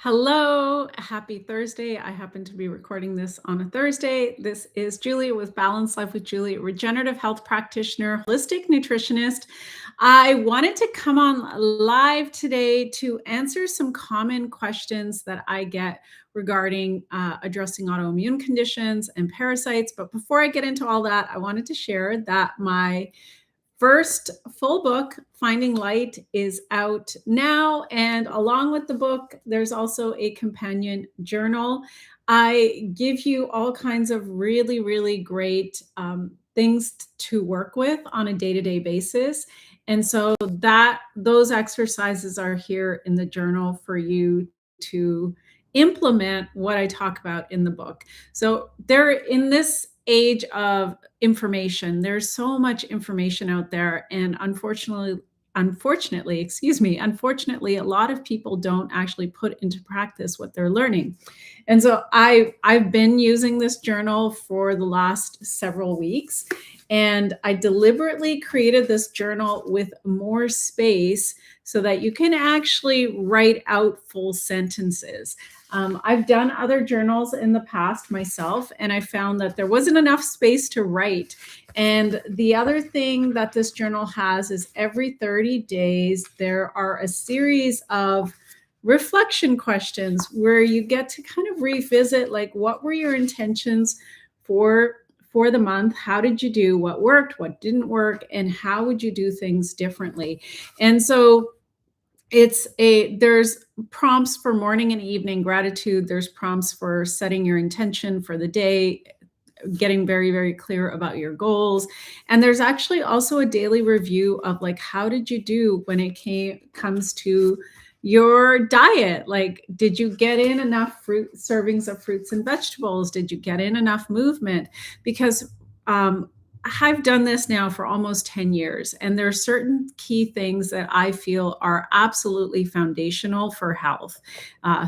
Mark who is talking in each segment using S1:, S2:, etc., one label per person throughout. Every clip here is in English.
S1: Hello, happy Thursday. I happen to be recording this on a Thursday. This is Julia with Balanced Life with Julia, regenerative health practitioner, holistic nutritionist. I wanted to come on live today to answer some common questions that I get regarding addressing autoimmune conditions and parasites. But before I get into all that, I wanted to share that my first full book, Finding Light, is out now. And along with the book, there's also a companion journal. I give you all kinds of really, really great things to work with on a day-to-day basis. And so those exercises are here in the journal for you to implement what I talk about in the book. So they're in this age of information. There's so much information out there, and unfortunately, a lot of people don't actually put into practice what they're learning. And so I've been using this journal for the last several weeks, and I deliberately created this journal with more space so that you can actually write out full sentences. I've done other journals in the past myself, and I found that there wasn't enough space to write. And the other thing that this journal has is every 30 days, there are a series of reflection questions where you get to kind of revisit, like, what were your intentions for the month? How did you do? What worked? What didn't work? And how would you do things differently? And so there's prompts for morning and evening gratitude. There's prompts for setting your intention for the day, getting very, very clear about your goals. And there's actually also a daily review of, like, how did you do when it comes to your diet? Like, did you get in enough servings of fruits and vegetables? Did you get in enough movement? Because I've done this now for almost 10 years, and there are certain key things that I feel are absolutely foundational for health: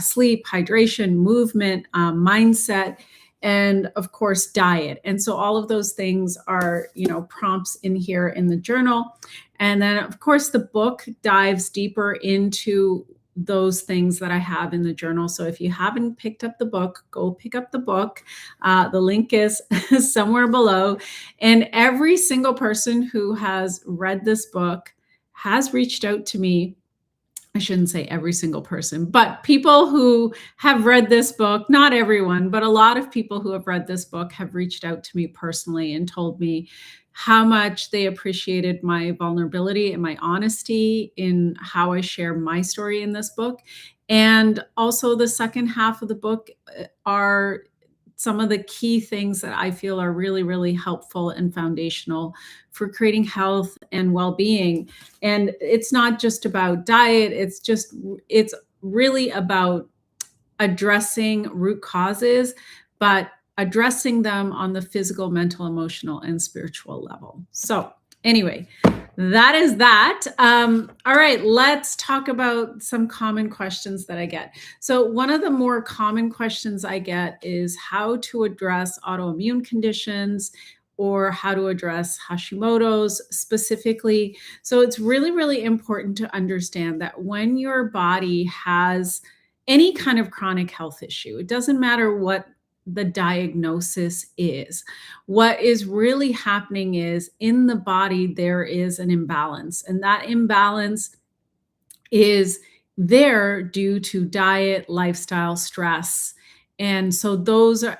S1: sleep, hydration, movement, mindset, and of course, diet. And so all of those things are, prompts in here in the journal. And then, of course, the book dives deeper into those things that I have in the journal. So if you haven't picked up the book, go pick up the book. The link is somewhere below. And every single person who has read this book has reached out to me. I shouldn't say every single person, but people who have read this book, not everyone, but a lot of people who have read this book have reached out to me personally and told me how much they appreciated my vulnerability and my honesty in how I share my story in this book. And also the second half of the book are some of the key things that I feel are really, really helpful and foundational for creating health and well-being. And it's not just about diet. It's really about addressing root causes, but addressing them on the physical, mental, emotional, and spiritual level. So anyway, that is that. All right, let's talk about some common questions that I get. So one of the more common questions I get is how to address autoimmune conditions, or how to address Hashimoto's specifically. So it's really, really important to understand that when your body has any kind of chronic health issue, it doesn't matter what the diagnosis is. What is really happening is, in the body, there is an imbalance, and that imbalance is there due to diet, lifestyle, stress. And so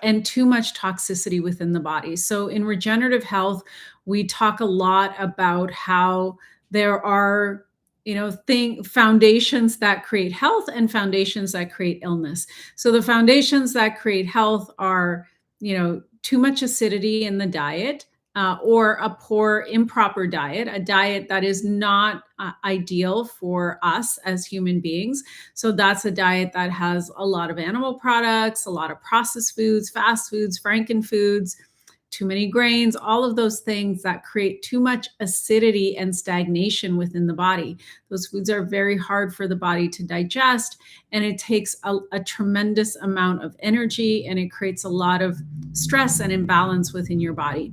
S1: and too much toxicity within the body. So in regenerative health, we talk a lot about how there are foundations that create health and foundations that create illness. So the foundations that create health are, too much acidity in the diet, or a poor, improper diet, a diet that is not ideal for us as human beings. So that's a diet that has a lot of animal products, a lot of processed foods, fast foods, frankenfoods, too many grains, all of those things that create too much acidity and stagnation within the body. Those foods are very hard for the body to digest, and it takes a tremendous amount of energy, and it creates a lot of stress and imbalance within your body.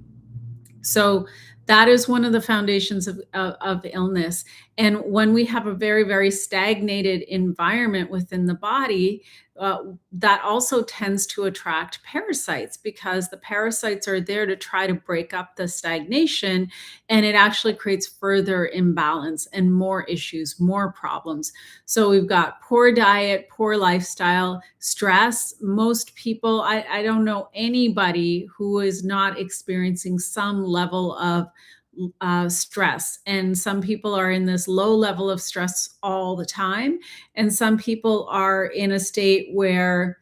S1: So that is one of the foundations of illness. And when we have a very, very stagnated environment within the body, that also tends to attract parasites, because the parasites are there to try to break up the stagnation, and it actually creates further imbalance and more issues, more problems. So we've got poor diet, poor lifestyle, stress. Most people, I don't know anybody who is not experiencing some level of stress. And some people are in this low level of stress all the time. And some people are in a state where,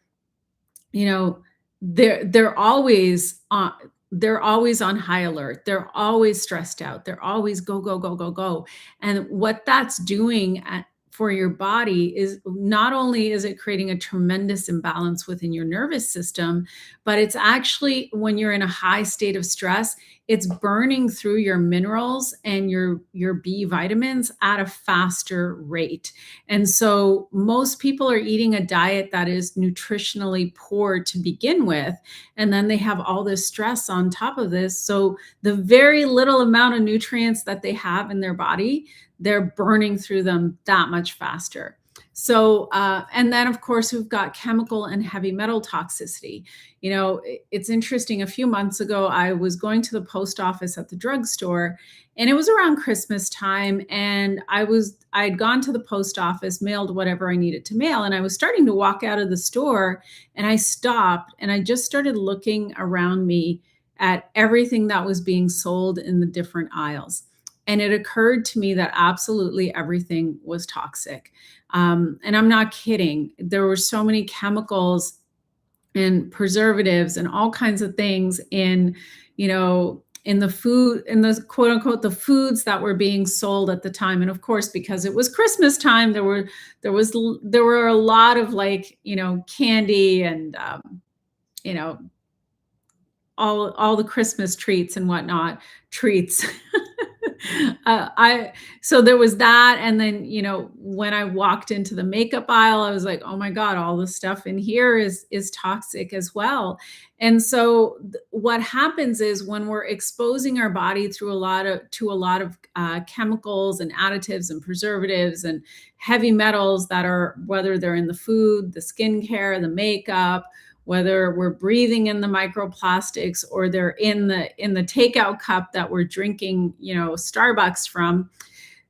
S1: you know, they're always on, high alert. They're always stressed out. They're always go, go, go, go, go. And what that's doing for your body is, not only is it creating a tremendous imbalance within your nervous system, but it's actually, when you're in a high state of stress, it's burning through your minerals and your B vitamins at a faster rate. And so most people are eating a diet that is nutritionally poor to begin with, and then they have all this stress on top of this. So the very little amount of nutrients that they have in their body, they're burning through them that much faster. So, and then of course, we've got chemical and heavy metal toxicity. It's interesting. A few months ago, I was going to the post office at the drugstore, and it was around Christmas time. And I'd gone to the post office, mailed whatever I needed to mail, and I was starting to walk out of the store, and I stopped and I just started looking around me at everything that was being sold in the different aisles. And it occurred to me that absolutely everything was toxic. And I'm not kidding. There were so many chemicals and preservatives and all kinds of things in the food, in the quote unquote, the foods that were being sold at the time. And of course, because it was Christmas time, there were a lot of, like, candy and, you know, all the Christmas treats and whatnot, treats. I So there was that, and then, when I walked into the makeup aisle, I was like, oh my God, all the stuff in here is toxic as well. And so what happens is, when we're exposing our body through a lot of chemicals and additives and preservatives and heavy metals that are, whether they're in the food, the skincare, the makeup, whether we're breathing in the microplastics, or they're in the takeout cup that we're drinking, Starbucks from,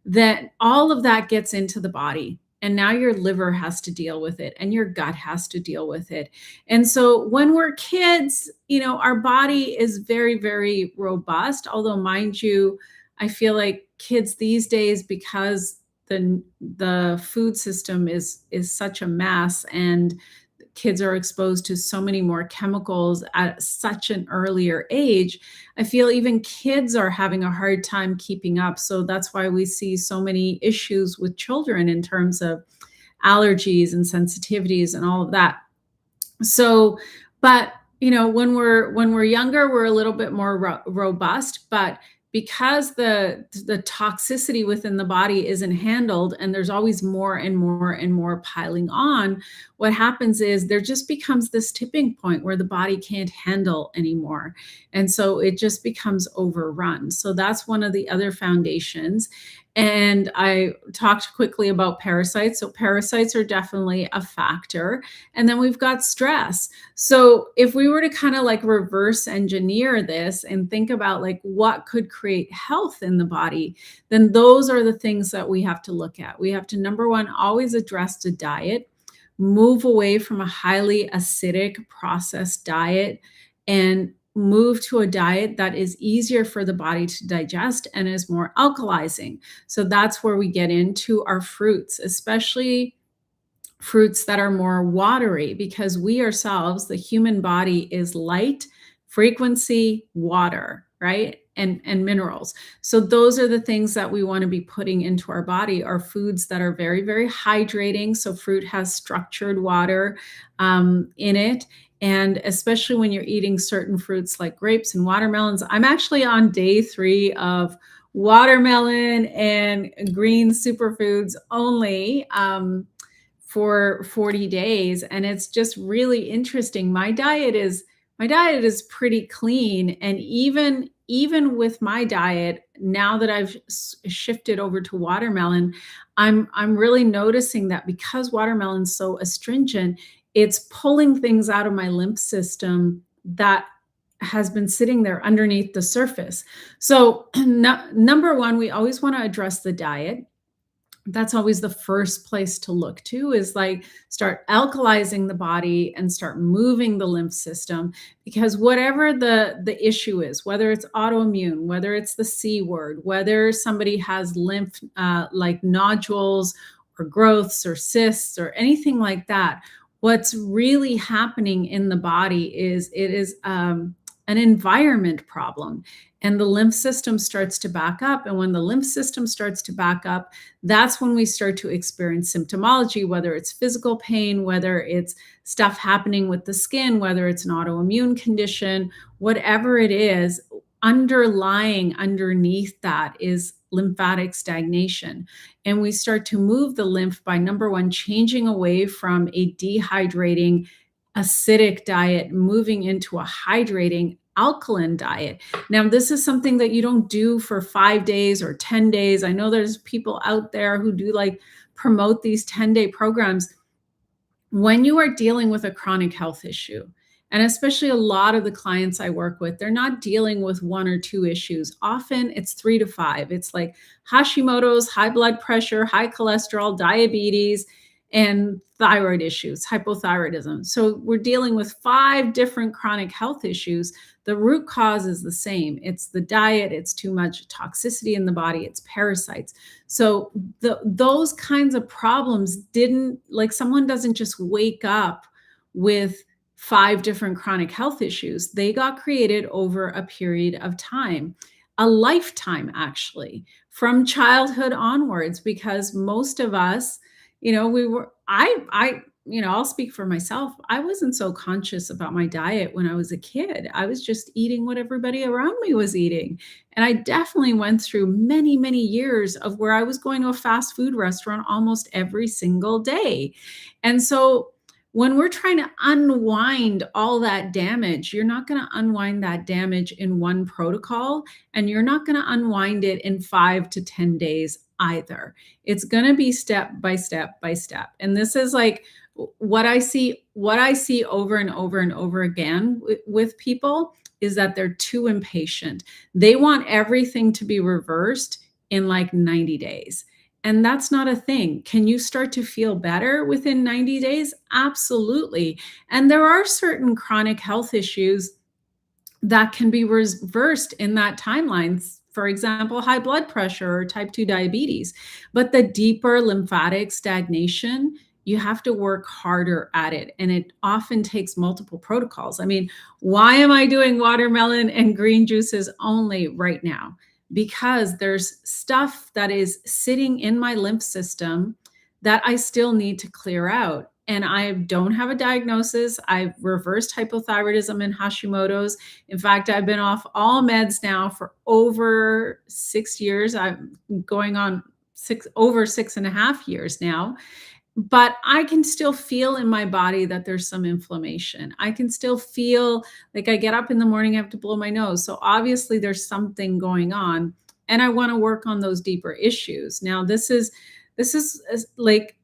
S1: that all of that gets into the body. And now your liver has to deal with it, and your gut has to deal with it. And so when we're kids, our body is very, very robust. Although, mind you, I feel like kids these days, because the food system is such a mess, and kids are exposed to so many more chemicals at such an earlier age, I feel even kids are having a hard time keeping up. So that's why we see so many issues with children in terms of allergies and sensitivities and all of that. So, but when we're younger, we're a little bit more robust, but because the toxicity within the body isn't handled, and there's always more and more and more piling on, what happens is there just becomes this tipping point where the body can't handle anymore. And so it just becomes overrun. So that's one of the other foundations. And I talked quickly about parasites. So parasites are definitely a factor. And then we've got stress. So if we were to kind of like reverse engineer this and think about, like, what could create health in the body, then those are the things that we have to look at. We have to, number one, always address the diet, move away from a highly acidic processed diet, and move to a diet that is easier for the body to digest and is more alkalizing. So that's where we get into our fruits, especially fruits that are more watery, because we ourselves, the human body, is light, frequency, water, right? And minerals. So those are the things that we want to be putting into our body, are foods that are very, very hydrating. So fruit has structured water in it. And especially when you're eating certain fruits like grapes and watermelons. I'm actually on day 3 of watermelon and green superfoods only, for 40 days. And it's just really interesting. My diet is pretty clean. And even even with my diet, now that I've shifted over to watermelon, I'm really noticing that because watermelon's so astringent, it's pulling things out of my lymph system that has been sitting there underneath the surface. So, number one, we always want to address the diet. That's always the first place to look to, is like start alkalizing the body and start moving the lymph system, because whatever the issue is, whether it's autoimmune, whether it's the C word, whether somebody has lymph like nodules or growths or cysts or anything like that, what's really happening in the body is it is an environment problem, and the lymph system starts to back up. And when the lymph system starts to back up, that's when we start to experience symptomology, whether it's physical pain, whether it's stuff happening with the skin, whether it's an autoimmune condition, whatever it is, underlying underneath that is lymphatic stagnation. And we start to move the lymph by, number one, changing away from a dehydrating, acidic diet, moving into a hydrating, alkaline diet. Now, this is something that you don't do for 5 days or 10 days. I know there's people out there who do like promote these 10-day programs. When you are dealing with a chronic health issue, and especially a lot of the clients I work with, they're not dealing with one or two issues. Often it's 3 to 5. It's like Hashimoto's, high blood pressure, high cholesterol, diabetes, and thyroid issues, hypothyroidism. So we're dealing with 5 different chronic health issues. The root cause is the same. It's the diet, it's too much toxicity in the body, it's parasites. So those kinds of problems didn't, like, someone doesn't just wake up with 5 different chronic health issues. They got created over a period of time, a lifetime actually, from childhood onwards, because most of us, we were, I'll speak for myself. I wasn't so conscious about my diet when I was a kid. I was just eating what everybody around me was eating. And I definitely went through many, many years of where I was going to a fast food restaurant almost every single day. And so when we're trying to unwind all that damage, you're not going to unwind that damage in one protocol, and you're not going to unwind it in 5 to 10 days either. It's going to be step by step by step. And this is like what I see over and over and over again with people, is that they're too impatient. They want everything to be reversed in like 90 days. And that's not a thing. Can you start to feel better within 90 days? Absolutely. And there are certain chronic health issues that can be reversed in that timeline. For example, high blood pressure or type 2 diabetes. But the deeper lymphatic stagnation, you have to work harder at it. And it often takes multiple protocols. I mean, why am I doing watermelon and green juices only right now? Because there's stuff that is sitting in my lymph system that I still need to clear out. And I don't have a diagnosis. I've reversed hypothyroidism and Hashimoto's. In fact, I've been off all meds now for over 6 years. I'm going on over 6.5 years now. But I can still feel in my body that there's some inflammation. I can still feel like I get up in the morning, I have to blow my nose. So obviously there's something going on, and I want to work on those deeper issues. Now, this is like,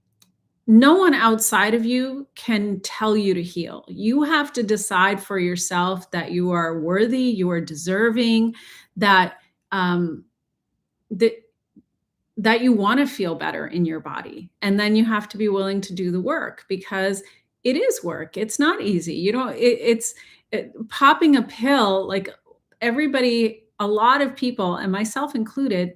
S1: no one outside of you can tell you to heal. You have to decide for yourself that you are worthy, you are deserving, that that that you want to feel better in your body. And then you have to be willing to do the work, because it is work. It's not easy. Popping a pill, like, everybody, a lot of people, and myself included,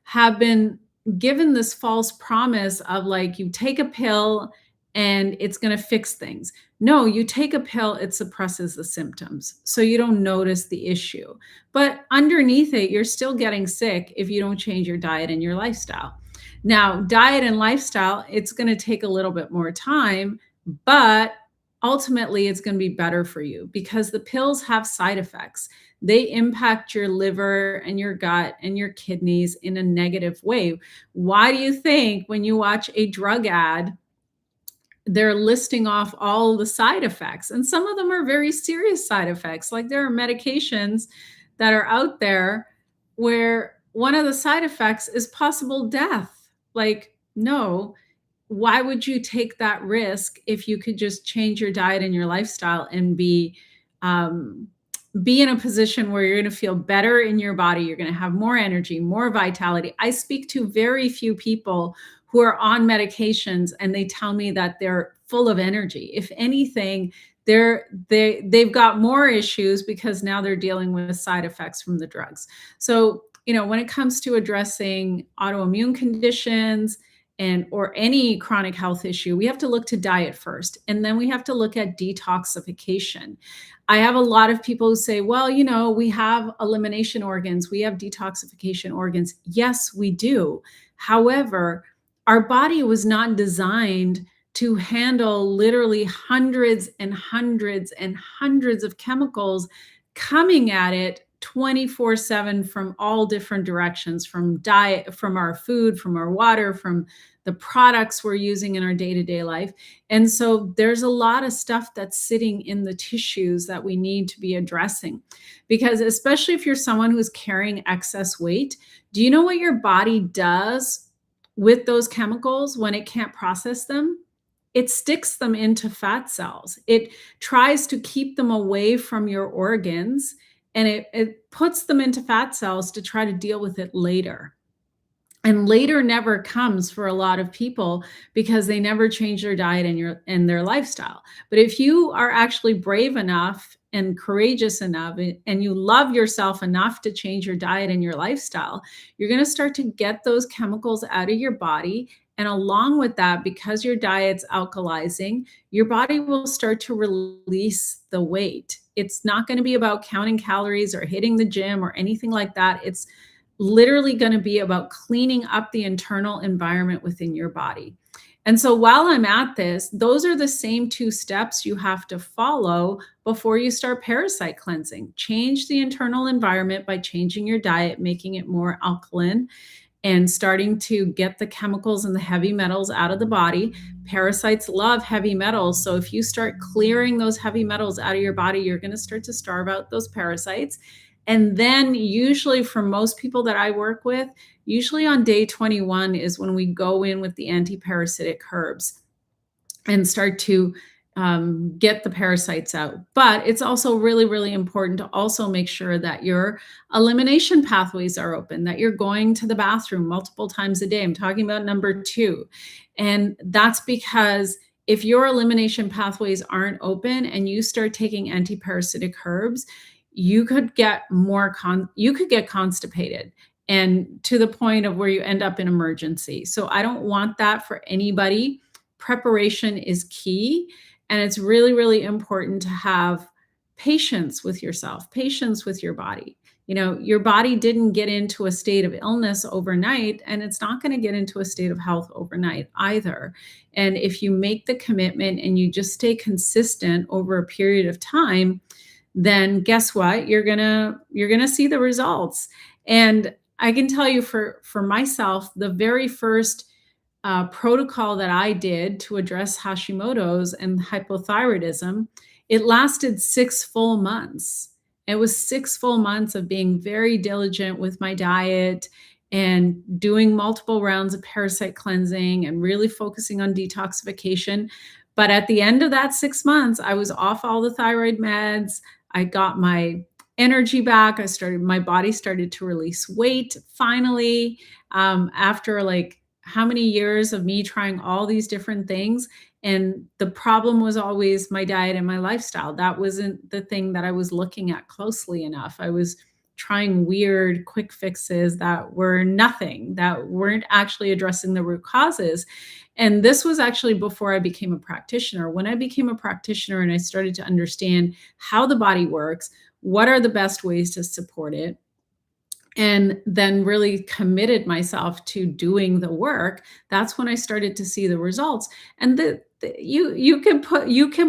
S1: have been given this false promise of like, you take a pill and it's going to fix things. No, you take a pill, it suppresses the symptoms, so you don't notice the issue. But underneath it, you're still getting sick if you don't change your diet and your lifestyle. Now, diet and lifestyle, it's going to take a little bit more time, but ultimately it's going to be better for you, because the pills have side effects. They impact your liver and your gut and your kidneys in a negative way. Why do you think when you watch a drug ad, they're listing off all the side effects? And some of them are very serious side effects. Like, there are medications that are out there where one of the side effects is possible death. Like, no, why would you take that risk if you could just change your diet and your lifestyle and um, be in a position where you're going to feel better in your body? You're going to have more energy, more vitality. I speak to very few people who are on medications and they tell me that they're full of energy. If anything, they've got more issues because now they're dealing with side effects from the drugs. So, when it comes to addressing autoimmune conditions and or any chronic health issue, we have to look to diet first, and then we have to look at detoxification. I have a lot of people who say, well, we have elimination organs, we have detoxification organs. Yes, we do. However, our body was not designed to handle literally hundreds and hundreds and hundreds of chemicals coming at it 24/7 from all different directions, from diet, from our food, from our water, from the products we're using in our day-to-day life. And so there's a lot of stuff that's sitting in the tissues that we need to be addressing. Because especially if you're someone who's carrying excess weight, do you know what your body does with those chemicals when it can't process them? It sticks them into fat cells. It tries to keep them away from your organs, and it puts them into fat cells to try to deal with it later. And later never comes for a lot of people because they never change their diet and their lifestyle. But if you are actually brave enough and courageous enough and you love yourself enough to change your diet and your lifestyle, you're going to start to get those chemicals out of your body. And along with that, because your diet's alkalizing, your body will start to release the weight. It's not going to be about counting calories or hitting the gym or anything like that. It's literally going to be about cleaning up the internal environment within your body. And so while I'm at this, those are the same two steps you have to follow before you start parasite cleansing. Change the internal environment by changing your diet, making it more alkaline, and starting to get the chemicals and the heavy metals out of the body. Parasites love heavy metals. So if you start clearing those heavy metals out of your body, you're going to start to starve out those parasites. And then usually for most people that I work with, usually on day 21 is when we go in with the anti-parasitic herbs and start to get the parasites out. But it's also really, really important to also make sure that your elimination pathways are open, that you're going to the bathroom multiple times a day. I'm talking about number 2. And that's because if your elimination pathways aren't open and you start taking anti-parasitic herbs, you could get constipated, and to the point of where you end up in emergency. So I don't want that for anybody. Preparation is key. And it's really, really important to have patience with yourself, patience with your body. Your body didn't get into a state of illness overnight, and it's not going to get into a state of health overnight either. And if you make the commitment and you just stay consistent over a period of time, then guess what? You're gonna see the results. And I can tell you for myself, the very first protocol that I did to address Hashimoto's and hypothyroidism, it lasted 6 full months. It was 6 full months of being very diligent with my diet and doing multiple rounds of parasite cleansing and really focusing on detoxification. But at the end of that 6 months, I was off all the thyroid meds. I got my energy back. My body started to release weight finally, after like how many years of me trying all these different things. And the problem was always my diet and my lifestyle. That wasn't the thing that I was looking at closely enough. I was trying weird quick fixes that were nothing, that weren't actually addressing the root causes. And this was actually before I became a practitioner. When I became a practitioner and I started to understand how the body works, what are the best ways to support it, and then really committed myself to doing the work, that's when I started to see the results. And you can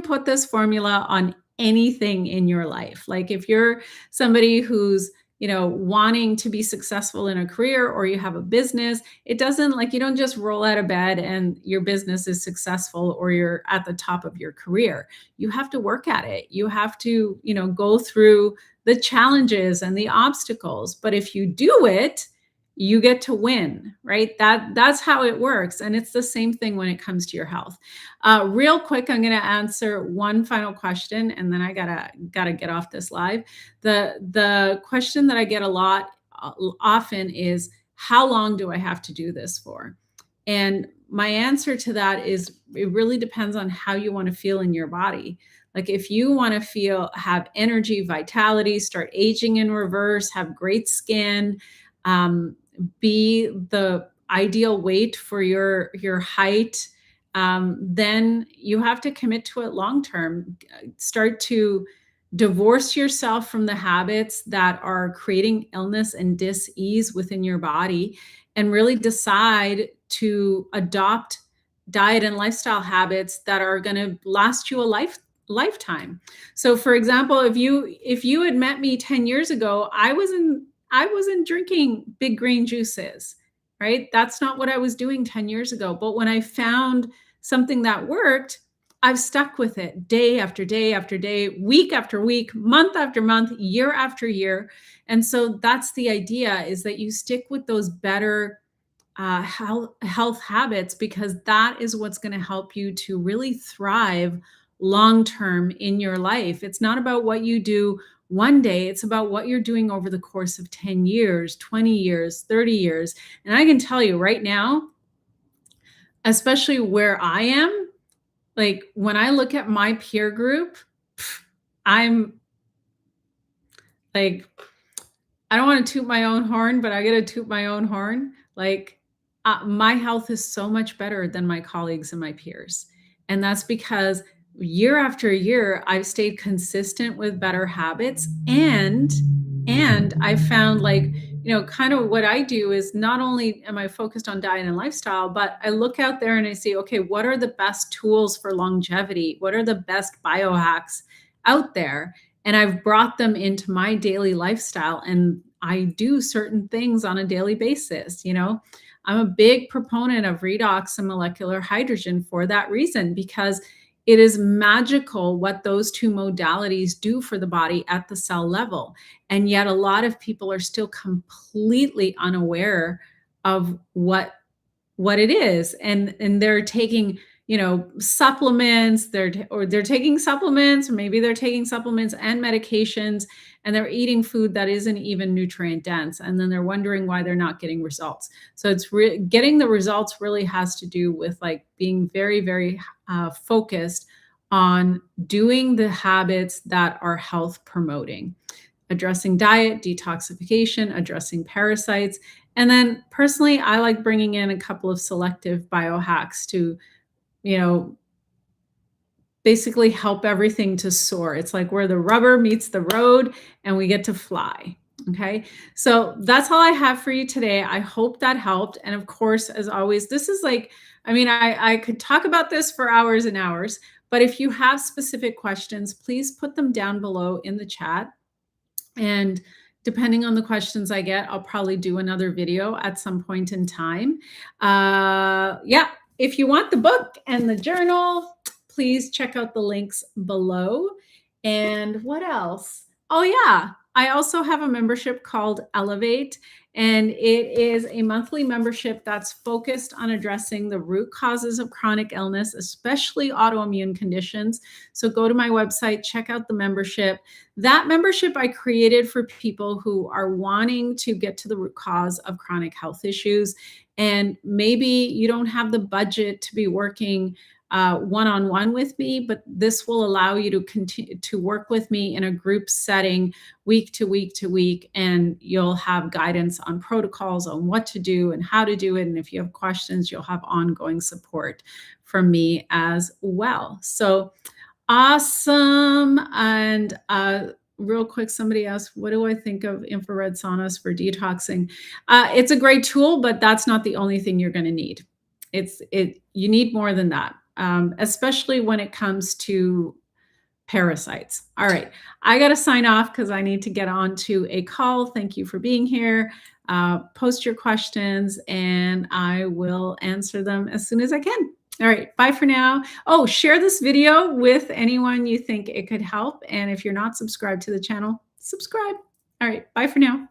S1: put this formula on anything in your life. Like if you're somebody who's wanting to be successful in a career or you have a business, it doesn't like you don't just roll out of bed and your business is successful or you're at the top of your career. You have to work at it. You have to, go through the challenges and the obstacles. But if you do it, you get to win, right? That's how it works. And it's the same thing when it comes to your health. Real quick, I'm going to answer one final question, and then I gotta get off this live. The question that I get a lot often is, how long do I have to do this for? And my answer to that is, it really depends on how you want to feel in your body. Like if you want to have energy, vitality, start aging in reverse, have great skin, um, be the ideal weight for your height, then you have to commit to it long term. Start to divorce yourself from the habits that are creating illness and dis-ease within your body, and really decide to adopt diet and lifestyle habits that are going to last you a lifetime. So for example, if you had met me 10 years ago, I wasn't drinking big green juices, right? That's not what I was doing 10 years ago. But when I found something that worked, I've stuck with it day after day after day, week after week, month after month, year after year. And so that's the idea, is that you stick with those better health habits, because that is what's going to help you to really thrive long term in your life. It's not about what you do one day, it's about what you're doing over the course of 10 years, 20 years, 30 years. And I can tell you right now, especially where I am, like when I look at my peer group, I'm like, I don't want to toot my own horn, but I got to toot my own horn. Like, my health is so much better than my colleagues and my peers. And that's because year after year, I've stayed consistent with better habits. And I found, like, kind of what I do is, not only am I focused on diet and lifestyle, but I look out there and I see, okay, what are the best tools for longevity? What are the best biohacks out there? And I've brought them into my daily lifestyle, and I do certain things on a daily basis. I'm a big proponent of redox and molecular hydrogen for that reason, because it is magical what those two modalities do for the body at the cell level. And yet a lot of people are still completely unaware of what it is, and they're taking supplements, they're taking supplements, or maybe they're taking supplements and medications, and they're eating food that isn't even nutrient dense, and then they're wondering why they're not getting results. So getting the results really has to do with, like, being very, very focused on doing the habits that are health promoting, addressing diet, detoxification, addressing parasites. And then personally, I like bringing in a couple of selective biohacks to, you know, basically help everything to soar. It's like where the rubber meets the road and we get to fly. Okay. So that's all I have for you today. I hope that helped. And of course, as always, this is like, I could talk about this for hours and hours, but if you have specific questions, please put them down below in the chat. And depending on the questions I get, I'll probably do another video at some point in time. Yeah, if you want the book and the journal, please check out the links below. And what else? Oh yeah, I also have a membership called Elevate, and it is a monthly membership that's focused on addressing the root causes of chronic illness, especially autoimmune conditions. So go to my website, check out the membership. That membership I created for people who are wanting to get to the root cause of chronic health issues. And maybe you don't have the budget to be working one-on-one with me, but this will allow you to continue to work with me in a group setting week to week to week, and you'll have guidance on protocols on what to do and how to do it. And if you have questions, you'll have ongoing support from me as well. So awesome. And real quick, somebody asked, what do I think of infrared saunas for detoxing? It's a great tool, but that's not the only thing you're going to need. You need more than that. Especially when it comes to Parasites. All right. I got to sign off because I need to get on to a call. Thank you for being here. Post your questions and I will answer them as soon as I can. All right. Bye for now. Oh, share this video with anyone you think it could help. And if you're not subscribed to the channel, subscribe. All right. Bye for now.